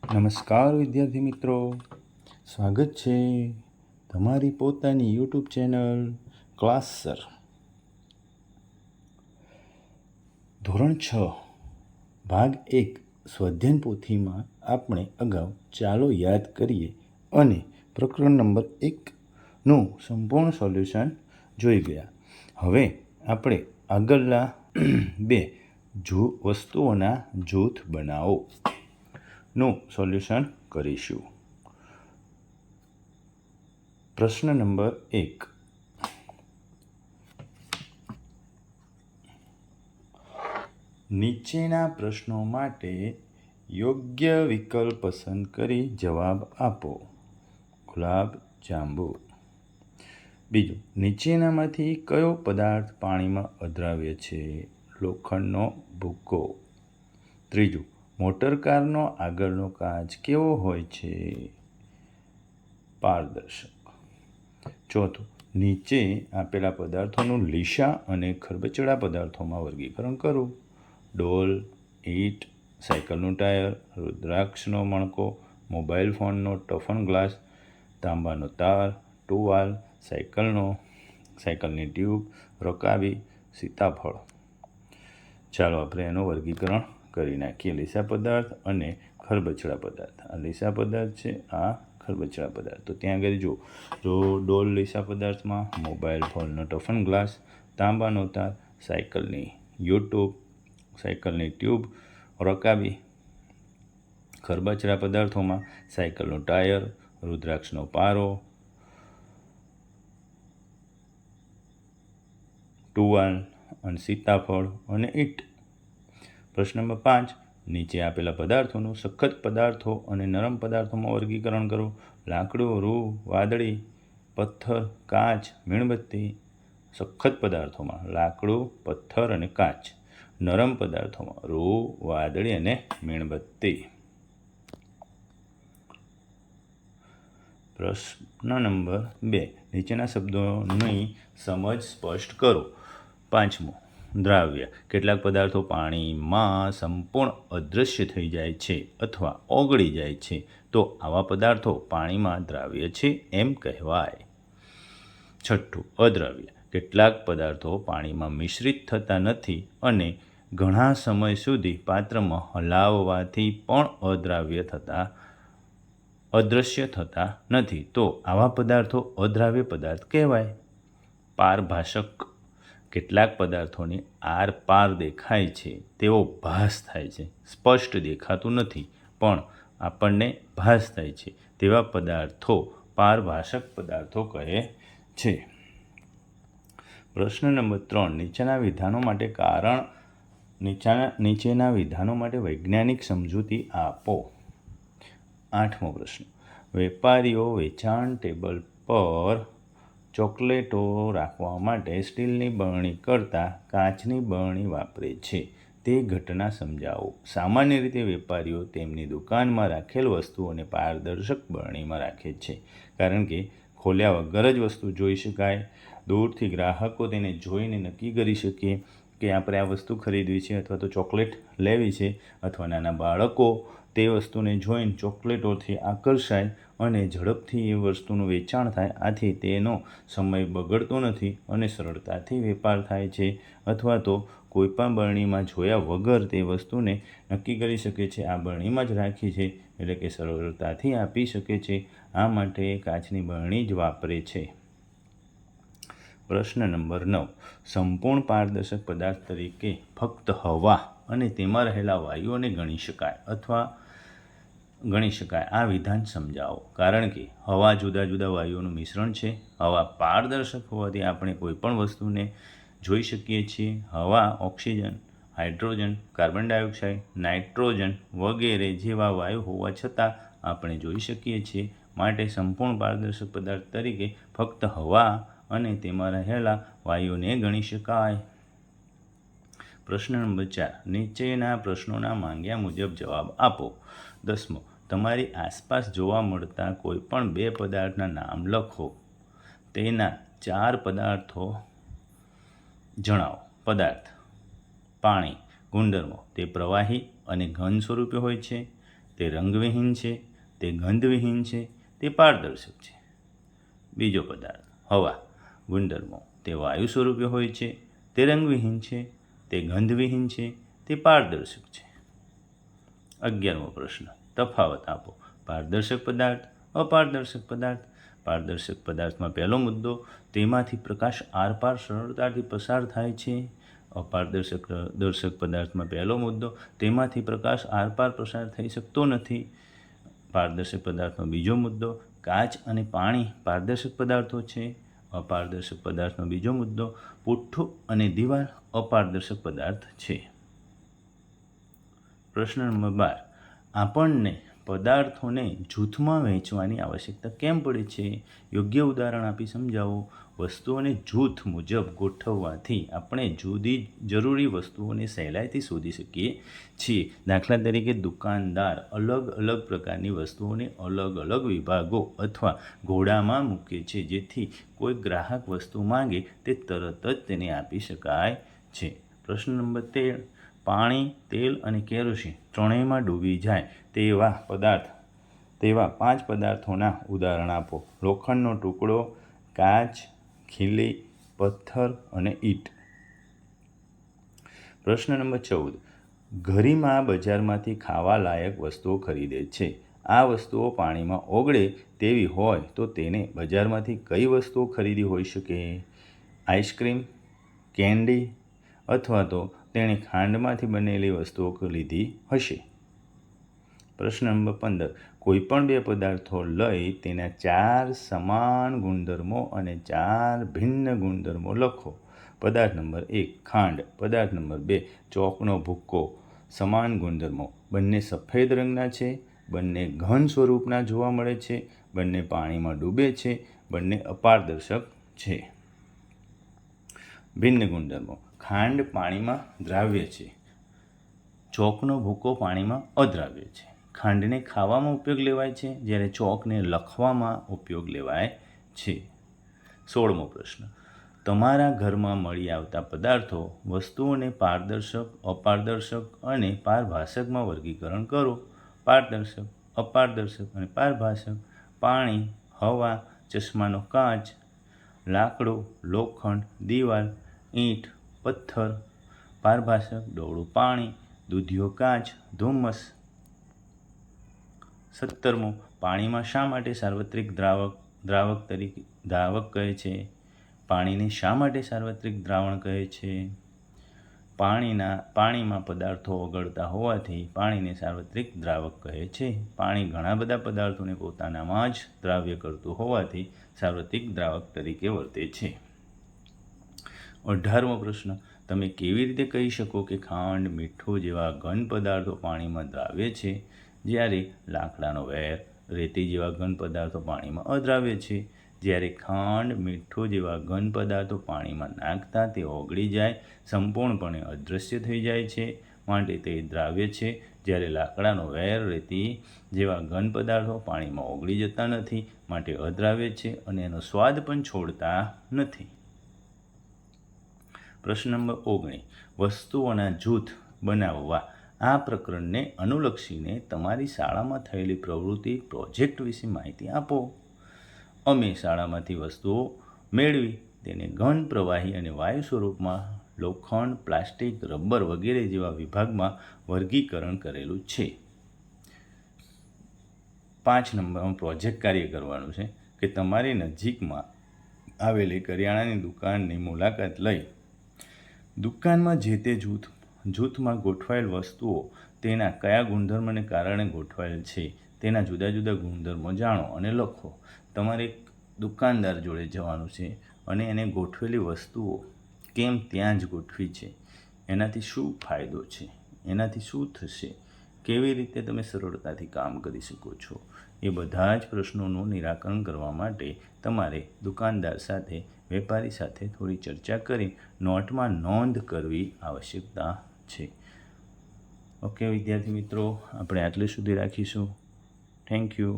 નમસ્કાર વિદ્યાર્થી મિત્રો, સ્વાગત છે તમારી પોતાની યુટ્યુબ ચેનલ ક્લાસ સર. ધોરણ 6 ભાગ 1 સ્વાધ્યાયન પોથીમાં આપણે અગાઉ ચાલો યાદ કરીએ અને પ્રકરણ નંબર 1નું સંપૂર્ણ સોલ્યુશન જોઈ ગયા. હવે આપણે આગળના બે વસ્તુઓના જૂથ બનાવો નું સોલ્યુશન કરીશું. પ્રશ્ન નંબર 1. નીચેના પ્રશ્નો માટે યોગ્ય વિકલ્પ પસંદ કરી જવાબ આપો. ગુલાબ જાંબુ. બીજું, નીચેનામાંથી કયો પદાર્થ પાણીમાં અદ્રાવ્ય છે? લોખંડનો ભૂકો. ત્રીજું, મોટરકારનો આગળનો કાચ કેવો હોય છે? પારદર્શક. ચોથું, નીચે આપેલા પદાર્થોનું લીસા અને ખરબચડા પદાર્થોમાં વર્ગીકરણ કરો. ડોલ, ઈંટ, સાયકલનું ટાયર, રુદ્રાક્ષનો મણકો, મોબાઈલ ફોનનો ટફન ગ્લાસ, તાંબાનો તાર, ટુવાલ, સાયકલની ટ્યુબ, રકાબી, સીતાફળ. ચાલો આપણે એનું વર્ગીકરણ કરી નાખીએ. લીસા પદાર્થ અને ખરબચડા પદાર્થ. આ લીસા પદાર્થ છે, આ ખરબચડા પદાર્થ. તો ત્યાં આગળ જો ડોલ લીસા પદાર્થમાં, મોબાઈલ ફોનનો ટફન ગ્લાસ, તાંબાનો તાર, સાયકલની ટ્યુબ, રકાબી. ખરબચડા પદાર્થોમાં સાયકલનું ટાયર, રુદ્રાક્ષનો પારો, ટુવાલ અને સીતાફળ અને ઈંટ. પ્રશ્ન નંબર 5. નીચે આપેલા પદાર્થોનું સખત પદાર્થો અને નરમ પદાર્થોમાં વર્ગીકરણ કરો. લાકડું, રૂ, વાદળી, પથ્થર, કાચ, મીણબત્તી. સખત પદાર્થોમાં લાકડું, પથ્થર અને કાચ. નરમ પદાર્થોમાં રૂ, વાદળી અને મીણબત્તી. પ્રશ્ન નંબર 2. નીચેના શબ્દોની સમજ સ્પષ્ટ કરો. 5મો, દ્રાવ્ય. કેટલાક પદાર્થો પાણીમાં સંપૂર્ણ અદૃશ્ય થઈ જાય છે અથવા ઓગળી જાય છે, તો આવા પદાર્થો પાણીમાં દ્રાવ્ય છે એમ કહેવાય. 6. અદ્રાવ્ય. કેટલાક પદાર્થો પાણીમાં મિશ્રિત થતા નથી અને ઘણા સમય સુધી પાત્રમાં હલાવવાથી પણ અદૃશ્ય થતા નથી, તો આવા પદાર્થો અદ્રાવ્ય પદાર્થ કહેવાય. પારભાષક. કેટલાક પદાર્થોની આરપાર દેખાય છે, તેવો ભાસ થાય છે, સ્પષ્ટ દેખાતું નથી પણ આપણને ભાસ થાય છે, તેવા પદાર્થો પારભાષક પદાર્થો કહે છે. પ્રશ્ન નંબર 3. નીચેના વિધાનો માટે વૈજ્ઞાનિક સમજૂતી આપો. 8મો પ્રશ્ન. વેપારીઓ વેચાણ ટેબલ પર ચોકલેટો રાખવા માટે સ્ટીલની બરણી કરતાં કાચની બરણી વાપરે છે, તે ઘટના સમજાવો. સામાન્ય રીતે વેપારીઓ તેમની દુકાનમાં રાખેલ વસ્તુઓને પારદર્શક બરણીમાં રાખે છે, કારણ કે ખોલ્યા વગર જ વસ્તુ જોઈ શકાય. દૂરથી ગ્રાહકો તેને જોઈને નક્કી કરી શકે કે આપણે આ વસ્તુ ખરીદવી છે અથવા તો ચોકલેટ લેવી છે, અથવા નાના બાળકો તે વસ્તુને જોઈને ચોકલેટોથી આકર્ષાય અને ઝડપથી એ વસ્તુનું વેચાણ થાય. આથી તેનો સમય બગડતો નથી અને સરળતાથી વેપાર થાય છે, અથવા તો કોઈપણ બરણીમાં જોયા વગર તે વસ્તુને નક્કી કરી શકે છે આ બરણીમાં જ રાખી છે, એટલે કે સરળતાથી આપી શકે છે. આ માટે કાચની બરણી જ વાપરે છે. પ્રશ્ન નંબર 9. સંપૂર્ણ પારદર્શક પદાર્થ તરીકે ફક્ત હવા અને તેમાં રહેલા વાયુઓને ગણી શકાય. આ વિધાન સમજાવો. કારણ કે હવા જુદા જુદા વાયુઓનું મિશ્રણ છે. હવા પારદર્શક હોવાથી આપણે કોઈ પણ વસ્તુને જોઈ શકીએ છીએ. હવા oxygen, hydrogen, carbon dioxide, nitrogen વગેરે જેવા વાયુ હોવા છતાં આપણે જોઈ શકીએ છીએ. માટે સંપૂર્ણ પારદર્શક પદાર્થ તરીકે ફક્ત હવા અને તેમાં રહેલા વાયુઓને ગણી શકાય. પ્રશ્ન નંબર 4. નીચેના પ્રશ્નોના માંગ્યા મુજબ જવાબ આપો. 10મો, તમારી આસપાસ જોવા મળતા કોઈપણ 2 પદાર્થના નામ લખો. તેના 4 પદાર્થો જણાવો. પદાર્થ. પાણી. ગુણધર્મો. તે પ્રવાહી અને ઘન સ્વરૂપે હોય છે. તે રંગવિહીન છે, તે ગંધવિહીન છે, તે પારદર્શક છે. બીજો પદાર્થ હવા. ગુણધર્મો: તે વાયુ સ્વરૂપે હોય છે, તે રંગવિહીન છે, તે ગંધવિહીન છે, તે પારદર્શક છે. 11મો પ્રશ્ન. તફાવત આપો. પારદર્શક પદાર્થ, અપારદર્શક પદાર્થ. પારદર્શક પદાર્થમાં પહેલો મુદ્દો, તેમાંથી પ્રકાશ આરપાર સરળતાથી પસાર થાય છે. અપારદર્શક પદાર્થમાં પહેલો મુદ્દો, તેમાંથી પ્રકાશ આરપાર પસાર થઈ શકતો નથી. પારદર્શક પદાર્થમાં બીજો મુદ્દો, કાચ અને પાણી પારદર્શક પદાર્થો છે. અપારદર્શક પદાર્થમાં બીજો મુદ્દો, પુઠ્ઠું અને દીવાલ અપારદર્શક પદાર્થ છે. પ્રશ્ન નંબર 12. આપણને પદાર્થોને જૂથમાં વહેંચવાની આવશ્યકતા કેમ પડે છે? યોગ્ય ઉદાહરણ આપી સમજાવો. વસ્તુઓને જૂથ મુજબ ગોઠવવાથી આપણે જરૂરી વસ્તુઓને સહેલાઈથી શોધી શકીએ છીએ. દાખલા તરીકે દુકાનદાર અલગ અલગ પ્રકારની વસ્તુઓને અલગ અલગ વિભાગો અથવા ઘોડામાં મૂકે છે, જેથી કોઈ ગ્રાહક વસ્તુ માંગે તે તરત જ તેને આપી શકાય છે. પ્રશ્ન નંબર 13. પાણી, તેલ અને કેરોસીન ત્રણેયમાં ડૂબી જાય તેવા 5 પદાર્થોના ઉદાહરણ આપો. લોખંડનો ટુકડો, કાચ, ખીલી, પથ્થર અને ઈંટ. પ્રશ્ન નંબર 14. ગરિમા બજારમાંથી ખાવા લાયક વસ્તુઓ ખરીદે છે. આ વસ્તુઓ પાણીમાં ઓગળે તેવી હોય તો તેને બજારમાંથી કઈ વસ્તુઓ ખરીદી હોઈ શકે? આઈસ્ક્રીમ, કેન્ડી અથવા તો તેણે ખાંડમાંથી બનેલી વસ્તુઓ લીધી હશે. પ્રશ્ન નંબર 15. કોઈપણ 2 પદાર્થો લઈ તેના 4 સમાન ગુણધર્મો અને 4 ભિન્ન ગુણધર્મો લખો. પદાર્થ નંબર 1 ખાંડ. પદાર્થ નંબર 2 ચોકનો ભૂક્કો. સમાન ગુણધર્મો: બંને સફેદ રંગના છે, બંને ઘન સ્વરૂપના જોવા મળે છે, બંને પાણીમાં ડૂબે છે, બંને અપારદર્શક છે. ભિન્ન ગુણધર્મો: ખાંડ પાણીમાં દ્રાવ્ય છે, ચોકનો ભૂક્કો પાણીમાં અદ્રાવ્ય છે. ખાંડને ખાવામાં ઉપયોગ લેવાય છે, જ્યારે ચોકને લખવામાં ઉપયોગ લેવાય છે. 16મો પ્રશ્ન. તમારા ઘરમાં મળી આવતા પદાર્થો, વસ્તુઓને પારદર્શક, અપારદર્શક અને પારભાસકમાં વર્ગીકરણ કરો. પારદર્શક, અપારદર્શક અને પારભાસક: પાણી, હવા, ચશ્માનો કાચ, લાકડું, લોખંડ, દિવાલ, ઈંટ, પથ્થર. પારભાસક: ડોળું પાણી, દૂધિયો કાચ, ધુમ્મસ. 17મો. પાણીમાં શા માટે સાર્વત્રિક દ્રાવક કહે છે? પાણીને શા માટે સાર્વત્રિક દ્રાવણ કહે છે? પાણીમાં પદાર્થો ઓગળતા હોવાથી પાણીને સાર્વત્રિક દ્રાવક કહે છે. પાણી ઘણા બધા પદાર્થોને પોતાનામાં જ દ્રાવ્ય કરતું હોવાથી સાર્વત્રિક દ્રાવક તરીકે વર્તે છે. 18મો પ્રશ્ન. તમે કેવી રીતે કહી શકો કે ખાંડ, મીઠું જેવા ઘન પદાર્થો પાણીમાં દ્રાવ્ય છે, જ્યારે લાકડાનો વેર, રેતી જેવા ઘન પદાર્થો પાણીમાં અદ્રાવ્ય છે? જ્યારે ખાંડ, મીઠું જેવા ઘન પદાર્થો પાણીમાં નાખતા તે ઓગળી જાય, સંપૂર્ણપણે અદૃશ્ય થઈ જાય છે, માટે તે દ્રાવ્ય છે. જ્યારે લાકડાનો વેર, રેતી જેવા ઘન પદાર્થો પાણીમાં ઓગળી જતા નથી, માટે અદ્રાવ્ય છે અને એનો સ્વાદ પણ છોડતા નથી. પ્રશ્ન નંબર 19. વસ્તુઓના જૂથ બનાવવા આ પ્રકરણને અનુલક્ષીને તમારી શાળામાં થયેલી પ્રવૃત્તિ, પ્રોજેક્ટ વિશે માહિતી આપો. અમે શાળામાંથી વસ્તુઓ મેળવી તેને ઘન, પ્રવાહી અને વાયુ સ્વરૂપમાં લોખંડ, પ્લાસ્ટિક, રબર વગેરે જેવા વિભાગમાં વર્ગીકરણ કરેલું છે. 5 નંબરમાં પ્રોજેક્ટ કાર્ય કરવાનું છે કે તમારી નજીકમાં આવેલી કરિયાણાની દુકાનની મુલાકાત લઈ દુકાનમાં જે તે જૂથમાં ગોઠવાયેલ વસ્તુઓ તેના કયા ગુણધર્મને કારણે ગોઠવાયેલ છે તેના જુદા જુદા ગુણધર્મો જાણો અને લખો. તમારે દુકાનદાર જોડે જવાનું છે અને એને ગોઠવેલી વસ્તુઓ કેમ ત્યાં જ ગોઠવી છે, એનાથી શું ફાયદો છે, એનાથી શું થશે, કેવી રીતે તમે સરળતાથી કામ કરી શકો છો, એ બધા જ પ્રશ્નોનું નિરાકરણ કરવા માટે તમારે દુકાનદાર સાથે, વેપારી સાથે થોડી ચર્ચા કરી નોટમાં નોંધ કરવી આવશ્યકતા છે. ઓકે વિદ્યાર્થી મિત્રો, આપણે આટલે સુધી રાખીશું. Thank you.